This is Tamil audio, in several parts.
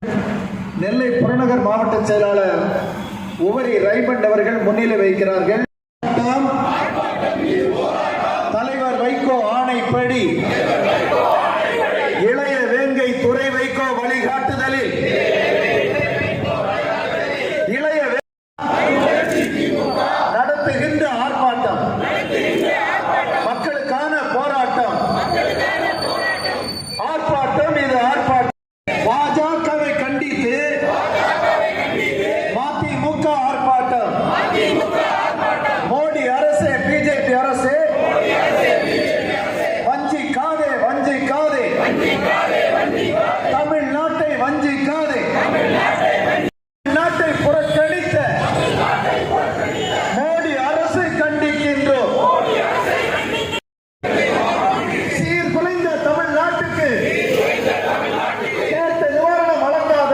நெல்லை புறநகர் மாவட்ட செயலாளர் உவரி ரைமண்ட் அவர்கள் முன்னிலை வைக்கிறார்கள். தலைவர் வைகோ ஆணைப்படி இளைய வேங்கை துறை வைகோ வழிகாட்டுதலில் இளைய நடத்துகின்ற ஆர்ப்பாட்டம், மக்களுக்கான போராட்டம். ஆர்ப்பாட்டம் இது ஆர்ப்பாட்டம். பாஜகவை கண்டித்து மதிமுக ஆர்ப்பாட்டம். மோடி அரசே, பிஜேபி அரசே, வஞ்சிக்காதே வஞ்சிக்காதே, தமிழ்நாட்டை வஞ்சிக்காதே. நாட்டை புறக்கணித்த மோடி அரசை கண்டிக்கின்றோம். சீர்குலைந்த தமிழ்நாட்டுக்கு கேட்ட நிவாரணம் வழங்காத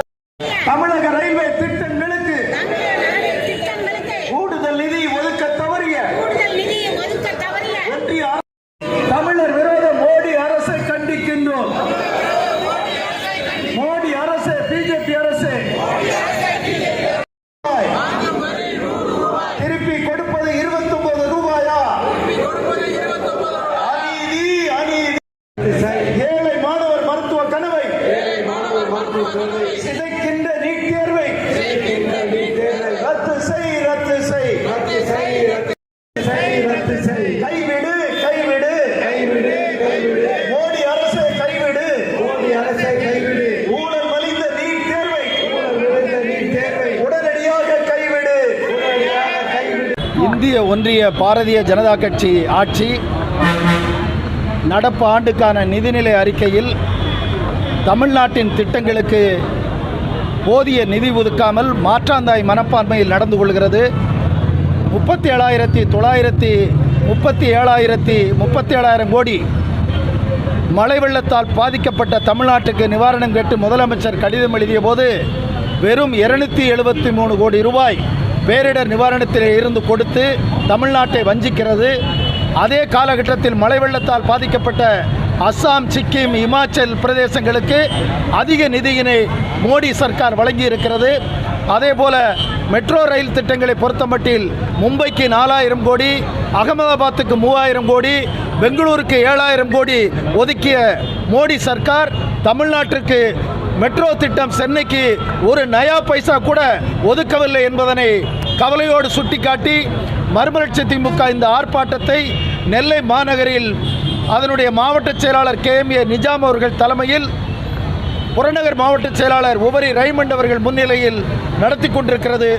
தமிழக ரயில்வே திட்டங்களுக்கு கூடுதல் நிதி ஒதுக்க தவறிய ஒன்றிய தமிழர் விரோத மோடி அரசை கண்டிக்கின்றோம். மோடி அரசு, பிஜேபி அரசு திருப்பி கொடுப்பது 29 ரூபாயா? அநீதி, அநீதி. ஏழை மாணவர் மருத்துவ கனவை சிதைக்கின்ற நீட் தேர்வை ரத்து செய், ரத்து செய், கைவிடு, கைவிடு, மோடி அரசை கைவிடு, ஊழல் மலிந்த நீட் தேர்வை உடனடியாக கைவிடு. இந்திய ஒன்றிய பாரதிய ஜனதா கட்சி ஆட்சி நடப்பு ஆண்டுக்கான நிதிநிலை அறிக்கையில் தமிழ்நாட்டின் திட்டங்களுக்கு போதிய நிதி ஒதுக்காமல் மாற்றாந்தாய் மனப்பான்மையில் நடந்து கொள்கிறது. 37,037 கோடி மழை வெள்ளத்தால் பாதிக்கப்பட்ட தமிழ்நாட்டுக்கு நிவாரணம் கேட்டு முதலமைச்சர் கடிதம் எழுதிய போது வெறும் 273 கோடி ரூபாய் பேரிடர் நிவாரணத்தில் இருந்து கொடுத்து தமிழ்நாட்டை வஞ்சிக்கிறது. அதே காலகட்டத்தில் மழை வெள்ளத்தால் பாதிக்கப்பட்ட அஸ்ஸாம், சிக்கிம், இமாச்சல் பிரதேசங்களுக்கு அதிக நிதியினை மோடி சர்க்கார் வழங்கியிருக்கிறது. அதேபோல மெட்ரோ ரயில் திட்டங்களை பொறுத்தமட்டில் மும்பைக்கு 4000 கோடி, அகமதாபாத்துக்கு 3000 கோடி, பெங்களூருக்கு 7000 கோடி ஒதுக்கிய மோடி சர்க்கார் தமிழ்நாட்டிற்கு மெட்ரோ திட்டம் சென்னைக்கு ஒரு நயா பைசா கூட ஒதுக்கவில்லை என்பதனை கவலையோடு சுட்டிக்காட்டி மறுமலர்ச்சி திமுக இந்த ஆர்ப்பாட்டத்தை நெல்லை மாநகரில் அதனுடைய மாவட்ட செயலாளர் KMA நிஜாம் அவர்கள் தலைமையில் புறநகர் மாவட்ட செயலாளர் உவரி ரைமண்ட் அவர்கள் முன்னிலையில் நடத்தி கொண்டிருக்கிறது.